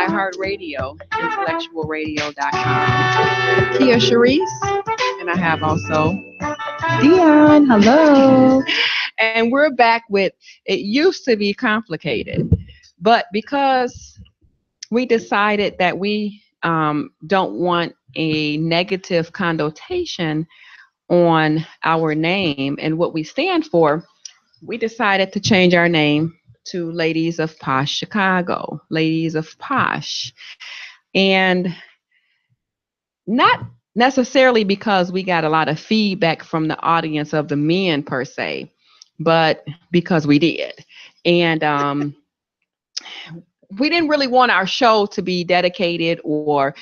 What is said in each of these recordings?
iHeartRadio, IntellectualRadio.com. Kia Sharice, and I have also Dion. Hello. and we're back with It Used to Be Complicated, but because we decided that we don't want a negative connotation on our name and what we stand for, we decided to change our name to Ladies of Posh Chicago, Ladies of Posh. And not necessarily because we got a lot of feedback from the audience of the men per se, but because we did. And we didn't really want our show to be dedicated or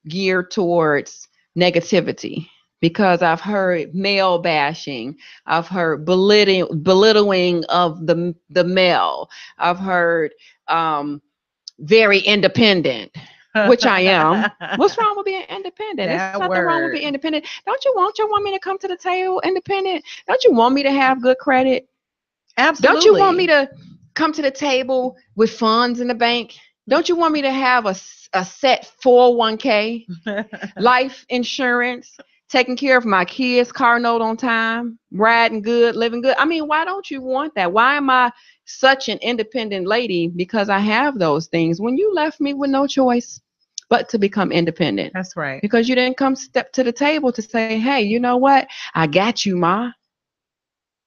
geared towards negativity because I've heard male bashing, I've heard belittling of the male, I've heard very independent, which I am. What's wrong with being independent? There's nothing wrong with being independent. Don't you want your woman to come to the table independent? Don't you want me to have good credit? Absolutely. Don't you want me to come to the table with funds in the bank? Don't you want me to have a set 401k, life insurance, taking care of my kids, car note on time, riding good, living good? I mean, why don't you want that? Why am I such an independent lady? Because I have those things. When you left me with no choice but to become independent. That's right. Because you didn't come step to the table to say, hey, you know what? I got you, Ma.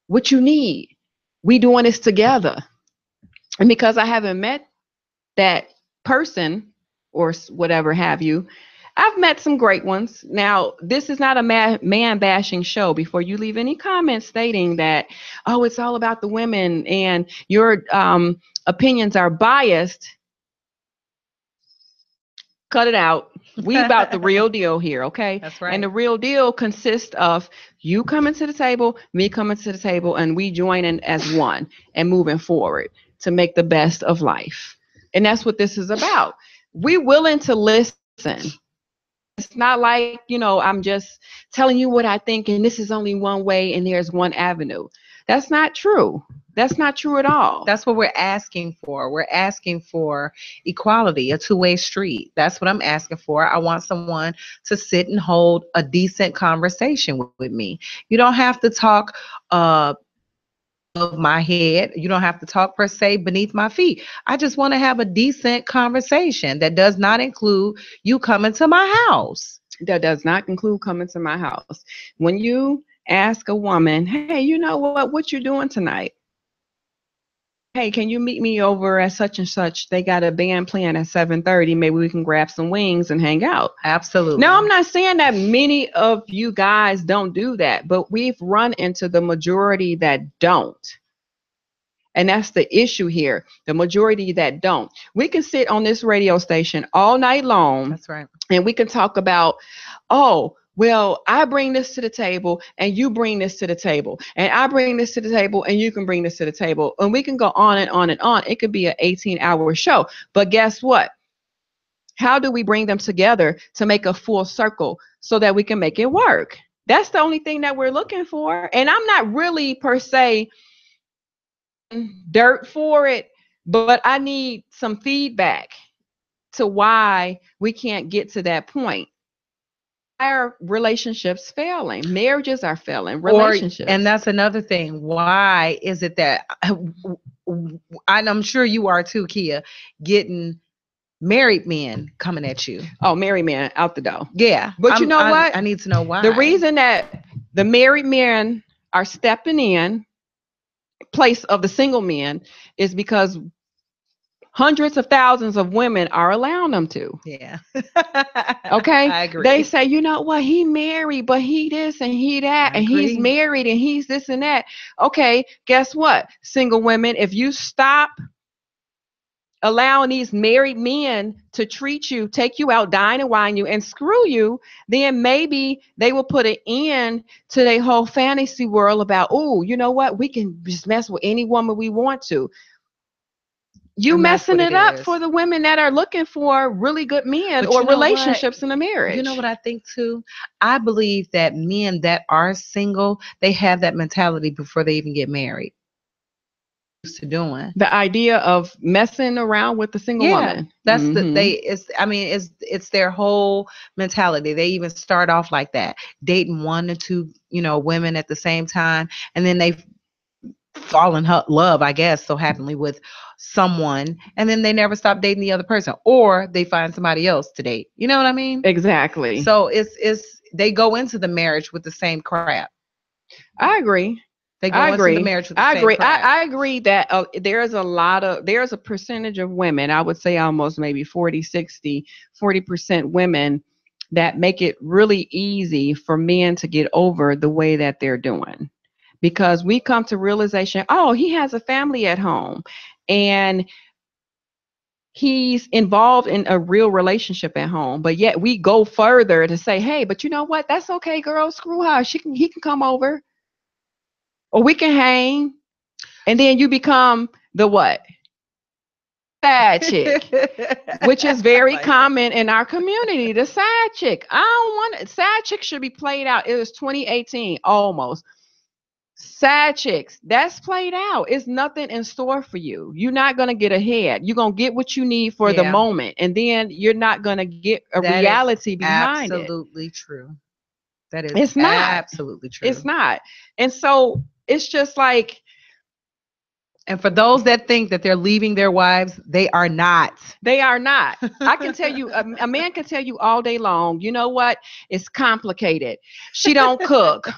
What you need? We doing this together. And because I haven't met that person or whatever have you, I've met some great ones. Now, this is not a man bashing show. Before you leave any comments stating that, oh, it's all about the women and your opinions are biased, cut it out. We about the real deal here, okay? That's right. And the real deal consists of you coming to the table, me coming to the table, and we joining as one and moving forward to make the best of life. And that's what this is about. We're willing to listen. It's not like, I'm just telling you what I think and this is only one way and there's one avenue. That's not true. That's not true at all. That's what we're asking for. We're asking for equality, a two-way street. That's what I'm asking for. I want someone to sit and hold a decent conversation with me. You don't have to talk of my head. You don't have to talk per se beneath my feet. I just want to have a decent conversation that does not include you coming to my house. That does not include coming to my house. When you ask a woman, hey, you know what you doing tonight? Hey, can you meet me over at such and such? They got a band playing at 7:30. Maybe we can grab some wings and hang out. Absolutely. Now, I'm not saying that many of you guys don't do that, but we've run into the majority that don't. And that's the issue here. The majority that don't. We can sit on this radio station all night long. That's right. And we can talk about, oh, well, I bring this to the table and you bring this to the table. And I bring this to the table and you can bring this to the table. And we can go on and on and on. It could be an 18-hour show. But guess what? How do we bring them together to make a full circle so that we can make it work? That's the only thing that we're looking for. And I'm not really per se dirt for it, but I need some feedback to why we can't get to that point. Our relationships failing, marriages are failing, relationships. And that's another thing. Why is it that I'm sure you are too, Kia, getting married men coming at you? Oh, married men out the door. Yeah. But you know what? I need to know why. The reason that the married men are stepping in place of the single men is because hundreds of thousands of women are allowing them to. Yeah. Okay. I agree. They say, you know what? He married, but he this and he that, and he's married and he's this and that. Okay. Guess what? Single women, if you stop allowing these married men to treat you, take you out, dine and wine you, and screw you, then maybe they will put an end to their whole fantasy world about, oh, you know what? We can just mess with any woman we want to. You messing it up for the women that are looking for really good men or relationships in a marriage. You know what I think too? I believe that men that are single, they have that mentality before they even get married. used to doing. The idea of messing around with a single Yeah, woman. that's the they. It's I mean it's their whole mentality. They even start off like that, dating one or two women at the same time, and then they fall in love, I guess, so happily with someone, and then they never stop dating the other person, or they find somebody else to date. You know what I mean? Exactly. So it's they go into the marriage with the same crap. I agree. They go into the marriage with the same crap. I agree that there's a percentage of women, I would say almost maybe 40% women that make it really easy for men to get over the way that they're doing. Because we come to realization, oh, he has a family at home and he's involved in a real relationship at home. But yet we go further to say, hey, but you know what? That's okay, girl. Screw her. He can come over. Or we can hang. And then you become the what? Side chick, which is very common in our community. The side chick. I don't want it. Side chick should be played out. It was 2018 almost. Side chicks, that's played out. It's nothing in store for you. You're not going to get ahead. You're going to get what you need for the moment. And then you're not going to get a reality behind it. Absolutely true. That is it's not. Absolutely true. It's not. And so it's just like, and for those that think that they're leaving their wives, they are not. They are not. I can tell you, a man can tell you all day long, you know what? It's complicated. She don't cook.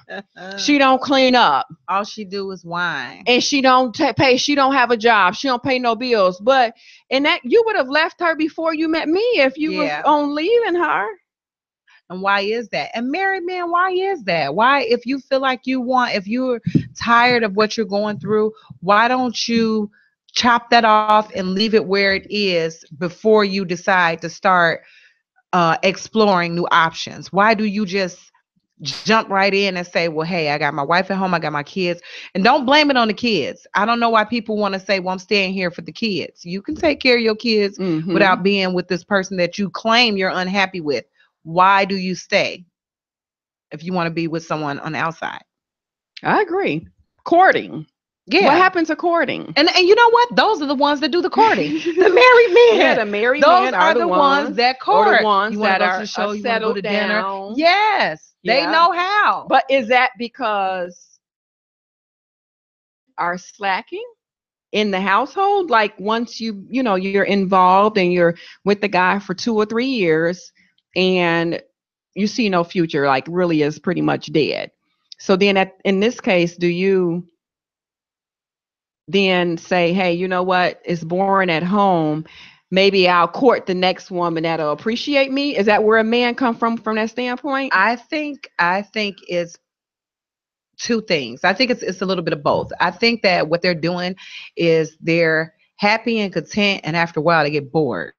She don't clean up. All she do is whine. And she don't pay. She don't have a job. She don't pay no bills. But, and that you would have left her before you met me if you was on leaving her. And why is that? And married men, why is that? Why, if you feel like if you're tired of what you're going through, why don't you chop that off and leave it where it is before you decide to start exploring new options? Why do you just jump right in and say, well, hey, I got my wife at home, I got my kids, and don't blame it on the kids. I don't know why people want to say, well, I'm staying here for the kids. You can take care of your kids without being with this person that you claim you're unhappy with. Why do you stay if you want to be with someone on the outside? I agree. Courting. Yeah. What happens to courting? And you know what? Those are the ones that do the courting. The married men. Yeah, the married men are the ones that court. Or the ones you that are show, you settled go to down. Dinner. Yes. Yeah. They know how. But is that because are slacking in the household? Like once you're involved and you're with the guy for 2 or 3 years and you see no future, like really is pretty much dead. So then in this case, do you then say, hey, you know what? It's boring at home. Maybe I'll court the next woman that'll appreciate me. Is that where a man come from that standpoint? I think it's two things. I think it's a little bit of both. I think that what they're doing is they're happy and content, and after a while they get bored.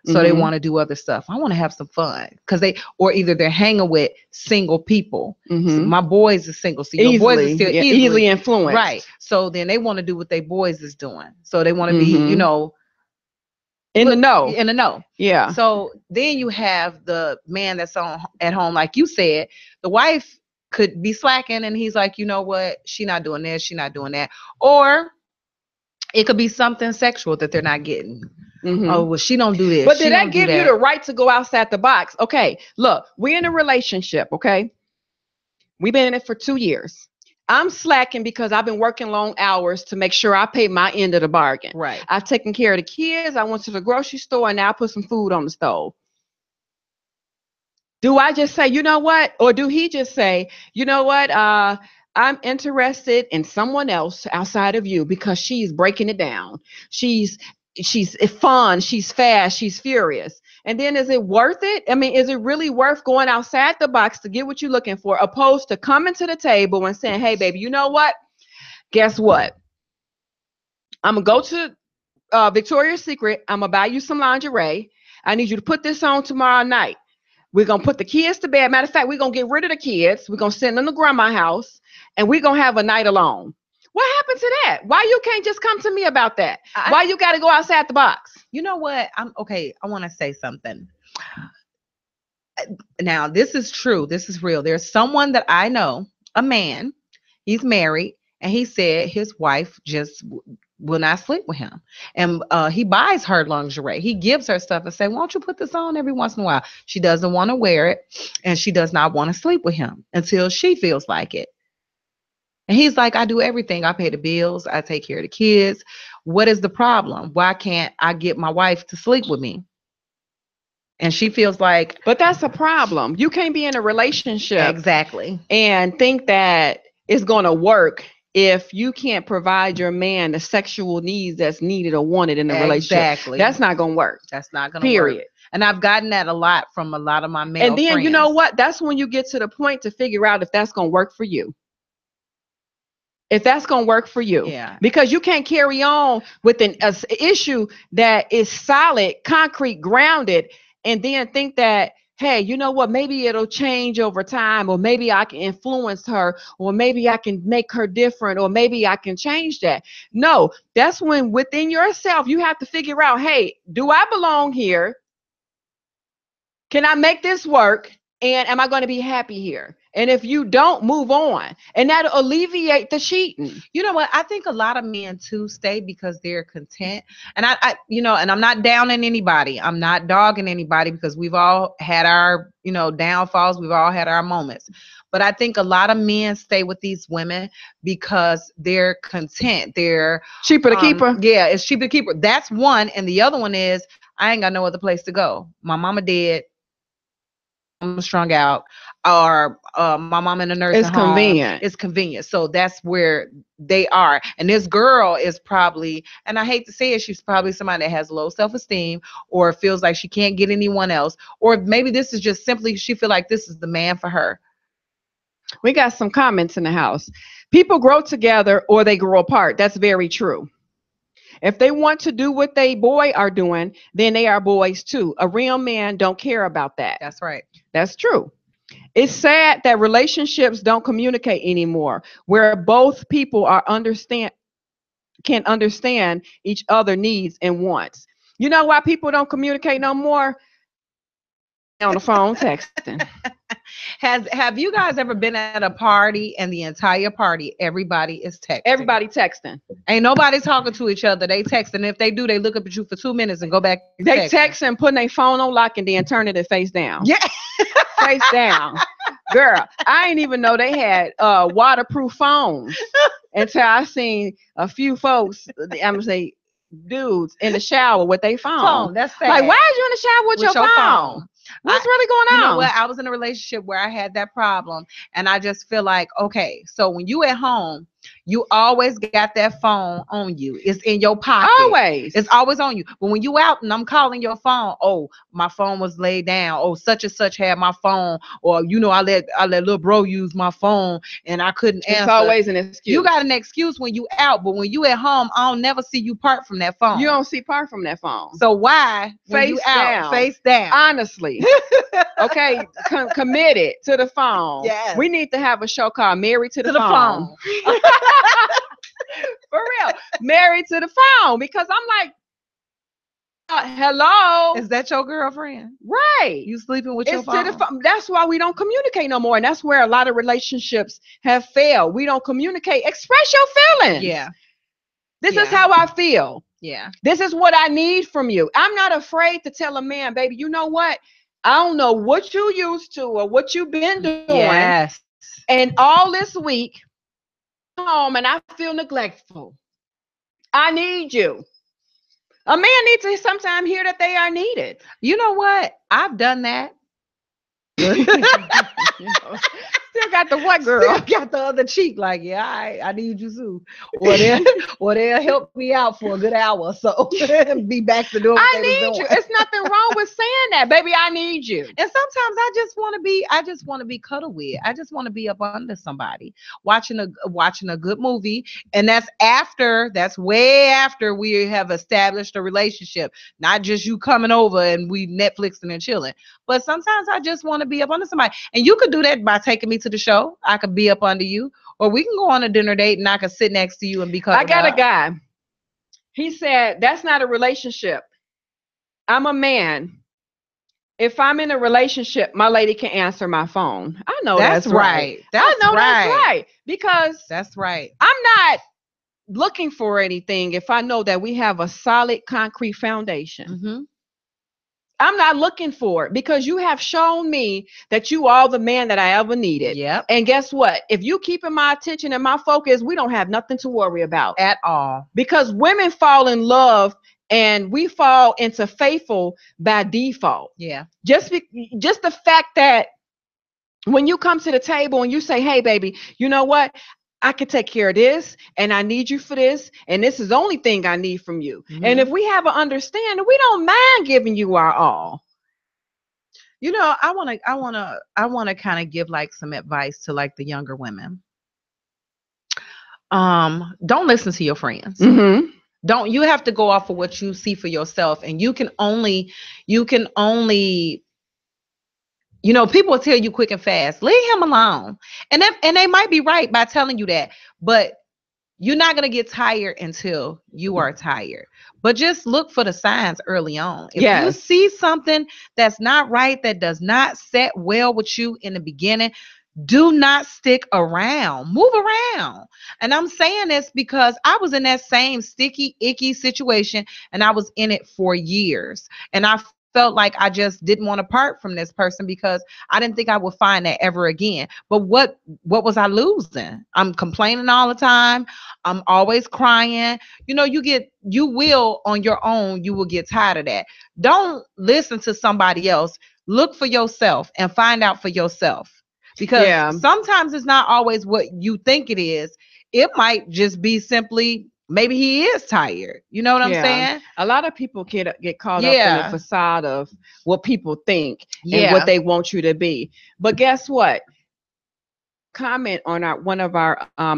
So they want to do other stuff. I want to have some fun because or either they're hanging with single people. So my boys are single. So your boys are still easily influenced. Right. So then they want to do what their boys is doing. So they want to be, in the know. In the know. Yeah. So then you have the man that's at home, like you said, the wife could be slacking and he's like, you know what? She not doing this. She not doing that. Or it could be something sexual that they're not getting. Oh, well, she don't do this. But did that give you the right to go outside the box? Okay, look, we're in a relationship, okay? We've been in it for 2 years. I'm slacking because I've been working long hours to make sure I pay my end of the bargain. Right. I've taken care of the kids. I went to the grocery store and now I put some food on the stove. Do I just say, you know what? Or do he just say, you know what? I'm interested in someone else outside of you because she's breaking it down. She's fun. She's fast. She's furious. And then is it worth it? I mean, is it really worth going outside the box to get what you're looking for, opposed to coming to the table and saying, hey, baby, you know what? Guess what? I'm going to go to Victoria's Secret. I'm going to buy you some lingerie. I need you to put this on tomorrow night. We're going to put the kids to bed. Matter of fact, we're going to get rid of the kids. We're going to send them to grandma's house and we're going to have a night alone. What happened to that? Why you can't just come to me about that? Why you got to go outside the box? You know what? I want to say something. Now, this is true. This is real. There's someone that I know, a man, he's married, and he said his wife just will not sleep with him. And he buys her lingerie. He gives her stuff and say, won't you put this on every once in a while? She doesn't want to wear it, and she does not want to sleep with him until she feels like it. And he's like, I do everything. I pay the bills. I take care of the kids. What is the problem? Why can't I get my wife to sleep with me? And she feels like, but that's a problem. You can't be in a relationship exactly, and think that it's going to work if you can't provide your man the sexual needs that's needed or wanted in the relationship. Exactly. That's not going to work. That's not going to work. And I've gotten that a lot from a lot of my male And then, friends. you know what? That's when you get to the point to figure out if that's going to work for you. If that's going to work for you. Yeah. Because you can't carry on with an issue that is solid, concrete, grounded, and then think that, hey, you know what, maybe it'll change over time, or maybe I can influence her, or maybe I can make her different, or maybe I can change that. No, that's when within yourself, you have to figure out, hey, do I belong here? Can I make this work? And am I going to be happy here? And if you don't, move on. And that'll alleviate the cheating. You know what? I think a lot of men too stay because they're content. And I and I'm not downing anybody. I'm not dogging anybody, because we've all had our, downfalls. We've all had our moments. But I think a lot of men stay with these women because they're content. They're cheaper to keep her. Yeah, it's cheaper to keep her. That's one. And the other one is, I ain't got no other place to go. My mama dead. I'm strung out, or my mom in a nursing home. Convenient. It's convenient. So that's where they are. And this girl is probably, and I hate to say it, she's probably somebody that has low self-esteem, or feels like she can't get anyone else, or maybe this is just simply she feel like this is the man for her. We got some comments in the house. People grow together or they grow apart. That's very true. If they want to do what they boy are doing, then they are boys too. A real man don't care about that. That's right. That's true. It's sad that relationships don't communicate anymore, where both people can understand each other needs and wants. You know why people don't communicate no more? On the phone texting. Have you guys ever been at a party and the entire party, everybody is texting? Everybody texting. Ain't nobody talking to each other. They texting. If they do, they look up at you for 2 minutes and go back. They texting, putting their phone on lock, and then turning it face down. Yeah. Face down. Girl, I didn't even know they had waterproof phones until I seen a few folks, I'm going to say dudes, in the shower with their phone. That's sad. Like, why are you in the shower with your phone? What's really going on? You know what? I was in a relationship where I had that problem, and I just feel like, okay, so when you at home, you always got that phone on you. It's in your pocket. Always. It's always on you. But when you out and I'm calling your phone, oh, my phone was laid down. Oh, such and such had my phone. Or, I let little bro use my phone and I couldn't answer. It's always an excuse. You got an excuse when you out, but when you at home, I don't never see you part from that phone. You don't see part from that phone. So why, when face you out, down. Face down? Honestly. Okay, committed to the phone. Yes. We need to have a show called Married to the Phone. For real. Married to the phone. Because I'm like, hello. Is that your girlfriend? Right. You sleeping with your phone? To the phone. That's why we don't communicate no more. And that's where a lot of relationships have failed. We don't communicate. Express your feelings. Yeah. This is how I feel. Yeah. This is what I need from you. I'm not afraid to tell a man, baby, you know what? I don't know what you used to or what you've been doing. Yes. And all this week, home and I feel neglectful. I need you. A man needs to sometimes hear that they are needed. You know what? I've done that. Still got the what, girl? Still got the other cheek. Like, yeah, I need you too. Or they'll help me out for a good hour or so. Be back to doing what I need you. It's nothing wrong with saying that, baby. I need you. And sometimes I just want to be cuddled with. I just want to be up under somebody watching a good movie. And that's way after we have established a relationship. Not just you coming over and we Netflixing and chilling. But sometimes I just want to be up under somebody. And you could do that by taking me to the show. I could be up under you. Or we can go on a dinner date and I could sit next to you and be cuddled. I got a guy. He said, that's not a relationship. I'm a man. If I'm in a relationship, my lady can answer my phone. I know that's right. That's right. Because that's right. I'm not looking for anything if I know that we have a solid concrete foundation. Mm-hmm. I'm not looking for it because you have shown me that you are the man that I ever needed. Yep. And guess what? If you keeping my attention and my focus, we don't have nothing to worry about At all. because women fall in love and we fall into faithful by default. Yeah. Just the fact that when you come to the table and you say, hey, baby, you know what? I can take care of this and I need you for this. And this is the only thing I need from you. Mm-hmm. And if we have an understanding, we don't mind giving you our all. You know, I want to kind of give like some advice to like the younger women. Don't listen to your friends. Mm-hmm. Don't, you have to go off of what you see for yourself, and you can only, you know, people will tell you quick and fast, leave him alone. And they might be right by telling you that, but you're not going to get tired until you are tired. But just look for the signs early on. If you see something that's not right, that does not set well with you in the beginning, do not stick around. Move around. And I'm saying this because I was in that same sticky, icky situation, and I was in it for years. And I felt like I just didn't want to part from this person because I didn't think I would find that ever again. But what was I losing? I'm complaining all the time. I'm always crying. You know, you will on your own, you will get tired of that. Don't listen to somebody else. Look for yourself and find out for yourself. Because sometimes it's not always what you think it is. It might just be simply, maybe he is tired. You know what I'm saying? A lot of people get caught up in the facade of what people think and what they want you to be. But guess what? Comment on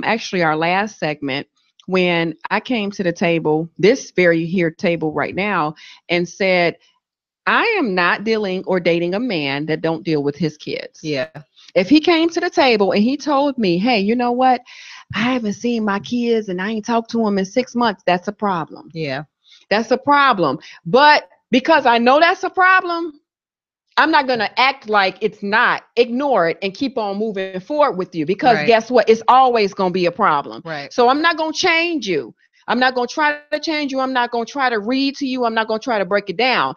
actually our last segment, when I came to the table, this very here table right now, and said, I am not dealing or dating a man that don't deal with his kids. Yeah. If he came to the table and he told me, hey, you know what? I haven't seen my kids and I ain't talked to them in 6 months. That's a problem. Yeah. That's a problem. But because I know that's a problem, I'm not going to act like it's not. Ignore it and keep on moving forward with you, because guess what? It's always going to be a problem. Right. So I'm not going to change you. I'm not going to try to change you. I'm not going to try to read to you. I'm not going to try to break it down.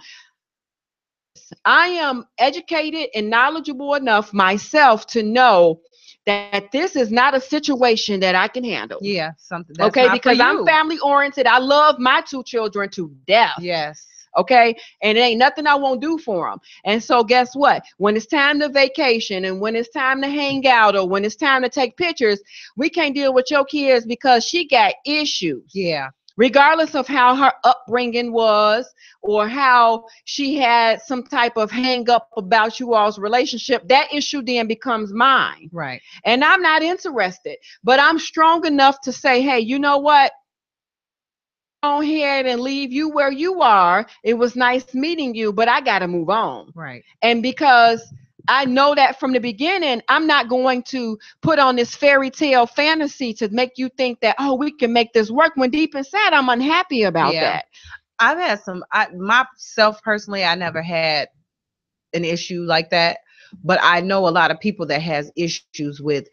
I am educated and knowledgeable enough myself to know that this is not a situation that I can handle. Yeah, something that's okay, because I'm family oriented. I love my 2 children to death. Yes. Okay, and it ain't nothing I won't do for them. And so guess what? When it's time to vacation and when it's time to hang out or when it's time to take pictures, we can't deal with your kids because she got issues. Yeah. Regardless of how her upbringing was or how she had some type of hang up about you all's relationship, that issue then becomes mine. Right. And I'm not interested, but I'm strong enough to say, hey, you know what? Go ahead and leave you where you are. It was nice meeting you, but I got to move on. Right. And because I know that from the beginning, I'm not going to put on this fairy tale fantasy to make you think that, oh, we can make this work, when deep inside I'm unhappy about that. I've had myself personally, I never had an issue like that, but I know a lot of people that has issues with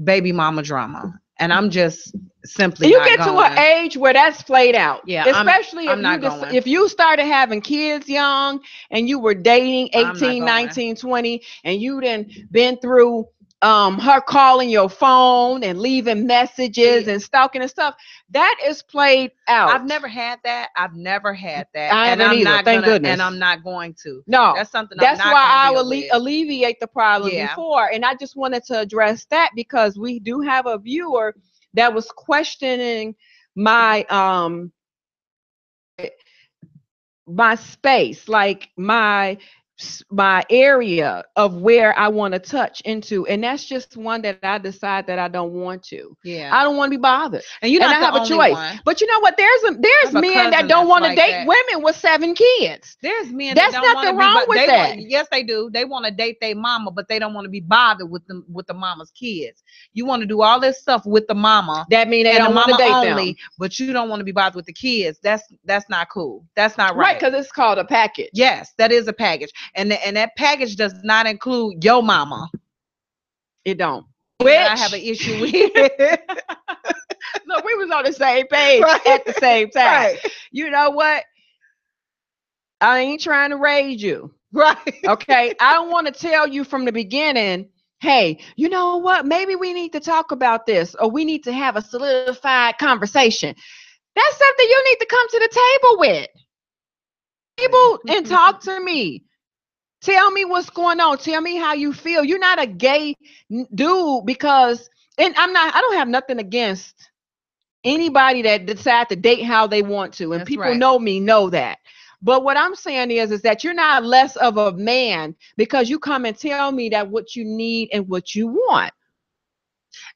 baby mama drama. And I'm just simply you not get going. to an age where that's played out. Yeah, especially if you started having kids young and you were dating 18, 19, 20, and you done been through her calling your phone and leaving messages and stalking and stuff. That is played out. I've never had that. I and haven't I'm either. not Thank gonna, goodness. And I'm not going to. No, that's something. That's I'm not why I will with. alleviate the problem before. And I just wanted to address that because we do have a viewer that was questioning my my space, like my area of where I want to touch into, and that's just one that I decide that I don't want to. Yeah, I don't want to be bothered, and I have a choice. One. But you know what? There's men that don't want to date women with 7 kids. There's men that's that don't nothing wrong with that. Yes, they do. They want to date their mama, but they don't want to be bothered with the mama's kids. You want to do all this stuff with the mama. That means they don't want to date them. But you don't want to be bothered with the kids. That's not cool. That's not right. Right, because it's called a package. Yes, that is a package. And that package does not include your mama. It don't. Which I have an issue with. Look, we was on the same page Right. at the same time. Right. You know what? I ain't trying to raise you. Right. Okay. I don't want to tell you from the beginning, hey, you know what? Maybe we need to talk about this, or we need to have a solidified conversation. That's something you need to come to the table with. Table and talk to me. Tell me what's going on. Tell me how you feel. You're not a gay dude because, and I don't have nothing against anybody that decide to date how they want to. And That's people right. know me, know that. But what I'm saying is that you're not less of a man because you come and tell me that what you need and what you want.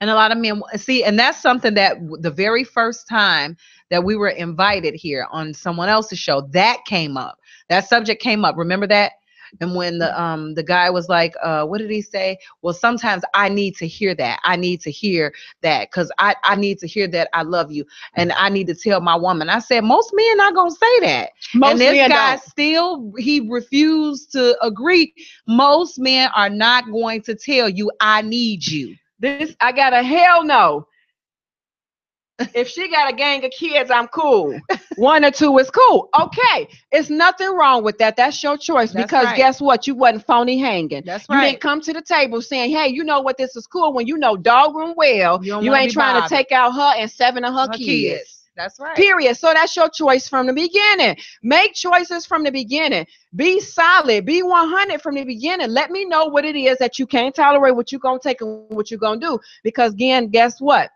And a lot of men see, and that's something that the very first time that we were invited here on someone else's show, that came up. That subject came up. Remember that? And when the guy was like, what did he say? Well, sometimes I need to hear that. I need to hear that because I need to hear that I love you. And I need to tell my woman. I said, most men not going to say that. Most and this men guy don't. still, he refused to agree. Most men are not going to tell you, I need you. This, I got a hell no. If she got a gang of kids, I'm cool. 1 or 2 is cool. Okay. It's nothing wrong with that. That's your choice. That's because right. guess what? You wasn't phony hanging. That's You right. didn't come to the table saying, hey, you know what? This is cool when you know doggone well You don't you wanna ain't be trying to bothered. take out her and 7 of her Her kids. That's right. Period. So that's your choice from the beginning. Make choices from the beginning. Be solid. Be 100 from the beginning. Let me know what it is that you can't tolerate, what you're going to take and what you're going to do. Because again, guess what?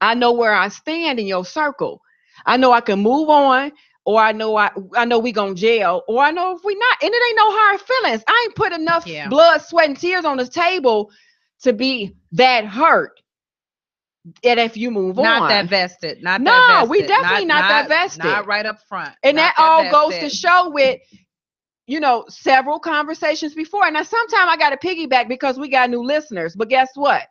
I know where I stand in your circle. I know I can move on, or I know we gonna jail, or I know if we not. And it ain't no hard feelings. I ain't put enough blood, sweat, and tears on the table to be that hurt. And if you move on, Not that vested. Not no, that vested. we definitely not that vested. Not right up front. And Not that all goes vested. to show with, several conversations before. And now sometimes I got to piggyback because we got new listeners. But guess what?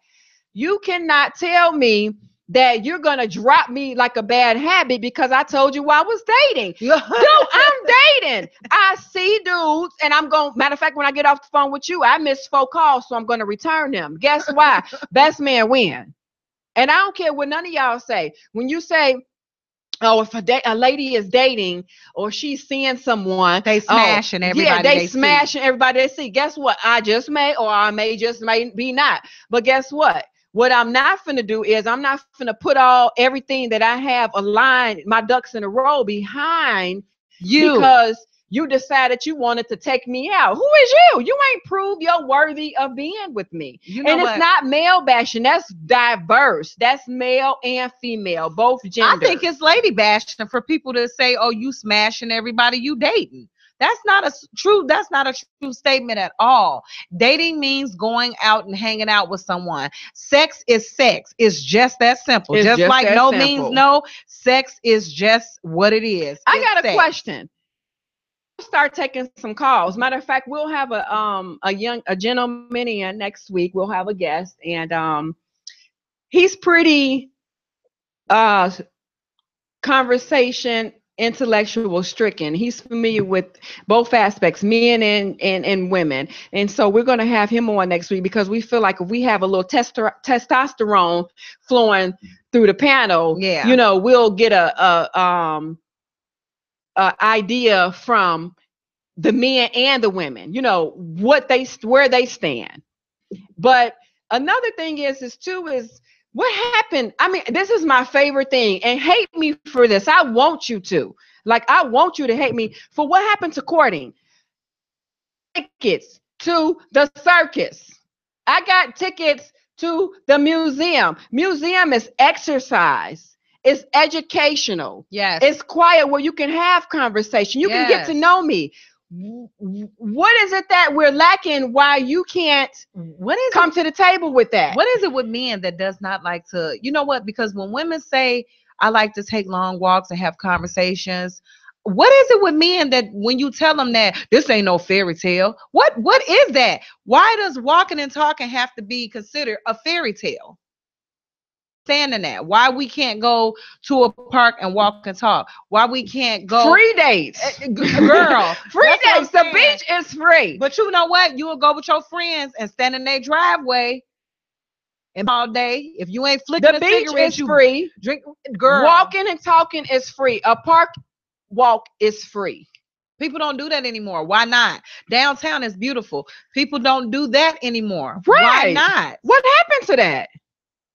You cannot tell me that you're going to drop me like a bad habit because I told you I was dating. Dude, I'm dating. I see dudes and matter of fact, when I get off the phone with you, I missed 4 calls, so I'm going to return them. Guess why? Best man win. And I don't care what none of y'all say. When you say, oh, if a lady is dating or she's seeing someone, they smashing everybody. Yeah, they smashing everybody they see. Guess what? I may just be not. But guess what? What I'm not finna do is I'm not finna put everything that I have aligned, my ducks in a row behind you because you decided you wanted to take me out. Who is you? You ain't proved you're worthy of being with me. And it's not male bashing. That's diverse. That's male and female, both genders. I think it's lady bashing for people to say, oh, you smashing everybody you dating. That's not a true statement at all. Dating means going out and hanging out with someone. Sex is sex. It's just that simple. Just like no means no. Sex is just what it is. I got a question. Start taking some calls. Matter of fact, we'll have a gentleman in next week. We'll have a guest, and he's pretty conversation intellectual stricken. He's familiar with both aspects, men and women. And so we're going to have him on next week because we feel like if we have a little testosterone flowing through the panel, we'll get a idea from the men and the women, where they stand. But another thing is what happened? I mean, this is my favorite thing, and hate me for this. I want you to. I want you to hate me for what happened to courting. Tickets to the circus. I got tickets to the museum. Museum is exercise. It's educational. Yes. It's quiet where you can have conversation. You can get to know me. What is it that we're lacking why you can't come to the table with that? What is it with men that does not like to, because when women say, I like to take long walks and have conversations, what is it with men that when you tell them that this ain't no fairy tale, what is that? Why does walking and talking have to be considered a fairy tale? Standing that, why we can't go to a park and walk and talk, why we can't go free dates, girl, free dates, the beach is free. But you know what, you will go with your friends and stand in their driveway and all day. If you ain't flicking The a beach cigarette, is you free. drink. Girl, Walking and talking is free. A park walk is free. people don't do that anymore. Why not? Downtown is beautiful. People don't do that anymore. Right. Why not? What happened to that?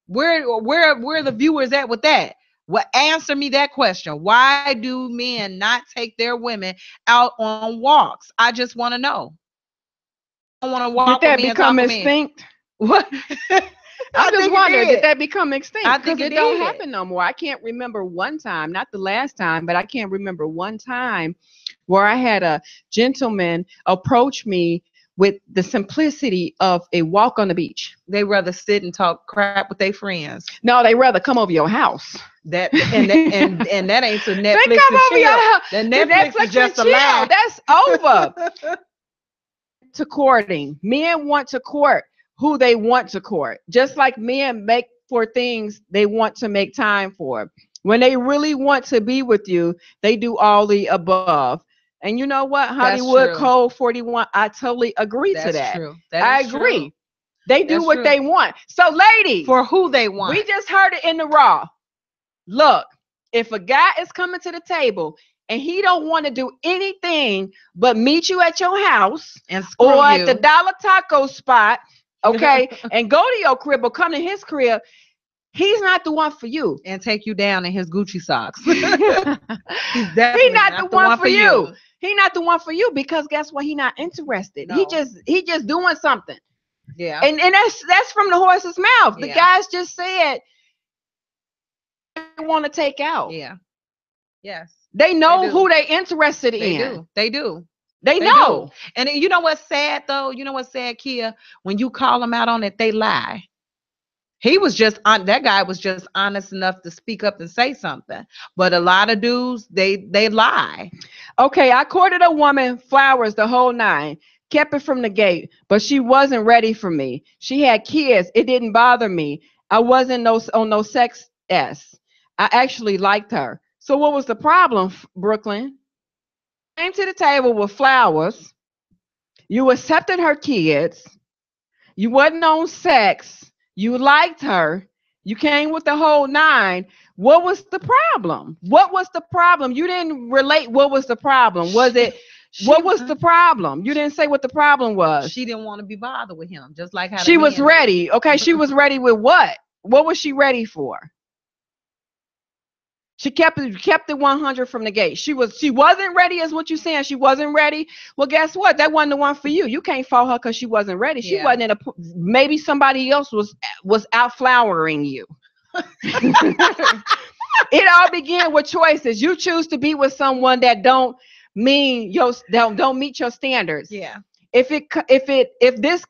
Where are the viewers at with that? Well, answer me that question. Why do men not take their women out on walks? I just want to know. I don't want to walk Did that with me and talk become with me. extinct? What? I'm just wondering, did that become extinct? I think Because it don't happen no more. I can't remember one time, not the last time, but I can't remember one time where I had a gentleman approach me with the simplicity of a walk on the beach. They rather sit and talk crap with their friends. No, they rather come over your house. That and that ain't to Netflix They come and over your chill. house. The Netflix is just a chill. lie. That's over. To courting. Men want to court who they want to court. Just like men make for things they want to make time for. When they really want to be with you, they do all the above. And you know what? Hollywood Code 41, I totally agree to that. That's true. I agree. True. They do what they want. So, ladies, for who they want. We just heard it in the raw. Look, if a guy is coming to the table and he don't want to do anything but meet you at your house or at the dollar taco spot, okay, and go to your crib or come to his crib, he's not the one for you. And take you down in his Gucci socks. He's not the one for you. He's not the one for you because guess what? He's not interested. No. He just doing something. Yeah. And that's from the horse's mouth. The guys just said they want to take out. Yeah. Yes. They know who they interested in. They do. They know. Do. And you know what's sad though? You know what's sad, Kia? When you call them out on it, they lie. He was just that guy was just honest enough to speak up and say something. But a lot of dudes, they lie. Okay, I courted a woman, flowers, the whole nine. Kept it from the gate, but she wasn't ready for me. She had kids. It didn't bother me. I wasn't on no sex S. I actually liked her. So what was the problem, Brooklyn? Came to the table with flowers. You accepted her kids. You wasn't on sex. You liked her. You came with the whole nine. What was the problem? What was the problem? You didn't relate. What was the problem? Was it? What was the problem? You didn't say what the problem was. She didn't want to be bothered with him, just like how she was ready. Okay, she was ready with what? What was she ready for? She kept it 100 from the gate. She wasn't ready, is what you're saying. She wasn't ready. Well, guess what? That wasn't the one for you. You can't fault her because she wasn't ready. She wasn't in maybe somebody else was out flowering you. It all began with choices. You choose to be with someone that don't meet your standards. Yeah. If this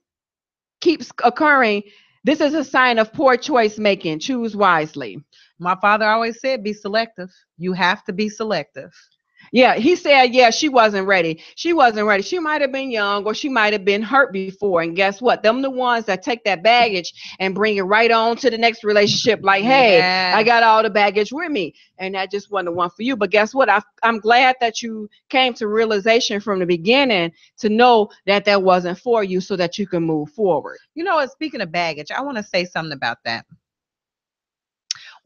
keeps occurring, this is a sign of poor choice making. Choose wisely. My father always said, be selective. You have to be selective. Yeah, he said, she wasn't ready. She wasn't ready. She might have been young or she might have been hurt before. And guess what? Them the ones that take that baggage and bring it right on to the next relationship. Like, hey, I got all the baggage with me. And that just wasn't the one for you. But guess what? I'm glad that you came to realization from the beginning to know that wasn't for you so that you can move forward. You know what? Speaking of baggage, I want to say something about that.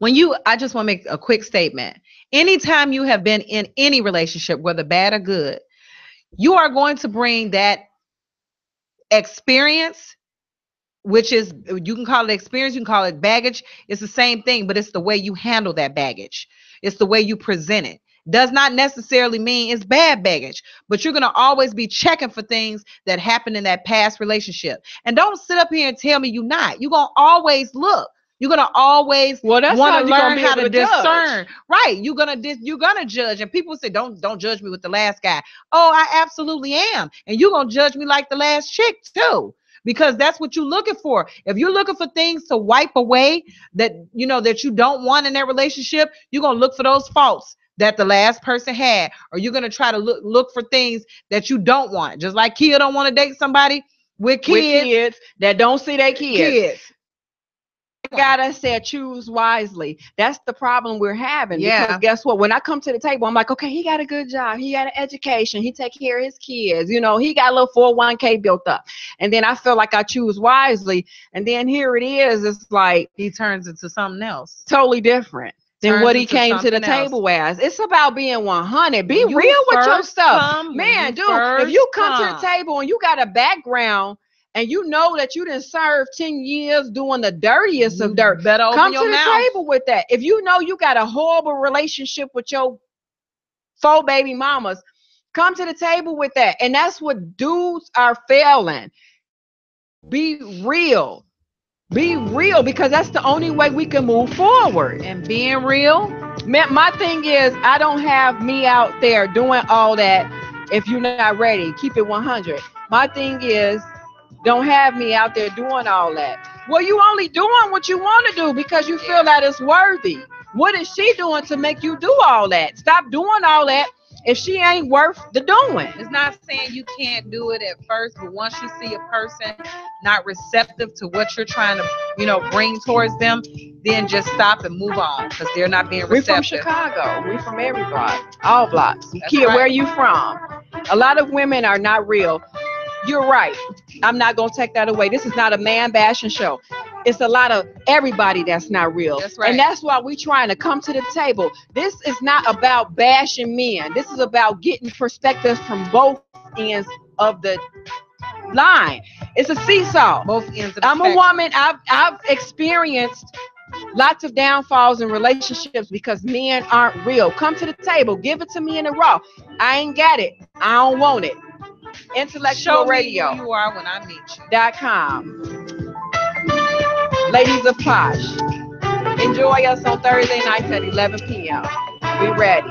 I just want to make a quick statement. Anytime you have been in any relationship, whether bad or good, you are going to bring that experience, which is, you can call it experience, you can call it baggage. It's the same thing, but it's the way you handle that baggage. It's the way you present it. Does not necessarily mean it's bad baggage, but you're going to always be checking for things that happened in that past relationship. And don't sit up here and tell me you're not. You're going to always look. You're gonna always want to learn how to discern. Right. You're gonna judge. And people say, don't judge me with the last guy. Oh, I absolutely am. And you're gonna judge me like the last chick too. Because that's what you're looking for. If you're looking for things to wipe away that you don't want in that relationship, you're gonna look for those faults that the last person had, or you're gonna try to look for things that you don't want. Just like Kia don't want to date somebody with kids that don't see their kids. gotta say choose wisely. That's the problem we're having. Yeah. Because guess what? When I come to the table, I'm like, okay, he got a good job. He got an education. He take care of his kids. You know, he got a little 401k built up. And then I feel like I choose wisely. And then here it is. It's like he turns into something else. Totally different than Turns what he into came to the something else. table as. It's about being 100. Be When you real with first yourself. come, when Man, you dude, if first you come to come. the table and you got a background and you know that you didn't serve 10 years doing the dirtiest of dirt, better open come your to the mouth. table with that. If you know you got a horrible relationship with your 4 baby mamas, come to the table with that. And that's what dudes are failing. Be real. Be real, because that's the only way we can move forward. And being real, man, my thing is, I don't have me out there doing all that. If you're not ready, keep it 100. My thing is, don't have me out there doing all that. Well, you only doing what you want to do because you feel that it's worthy. What is she doing to make you do all that? Stop doing all that if she ain't worth the doing. it's not saying you can't do it at first, but once you see a person not receptive to what you're trying to, bring towards them, then just stop and move on, because they're not being We receptive. from Chicago. We from every block, all blocks. Kia, right. where you from? A lot of women are not real. You're right. I'm not going to take that away. This is not a man bashing show. It's a lot of everybody that's not real. That's right. And that's why we're trying to come to the table. This is not about bashing men. This is about getting perspectives from both ends of the line. It's a seesaw. Both ends of the I'm spectrum. a woman. I've experienced lots of downfalls in relationships because men aren't real. Come to the table. Give it to me in the raw. I ain't got it. I don't want it. Show me who IntellectualRadio.com. you are when I meet you. Ladies of Posh. Enjoy us on Thursday nights at 11 p.m. We ready.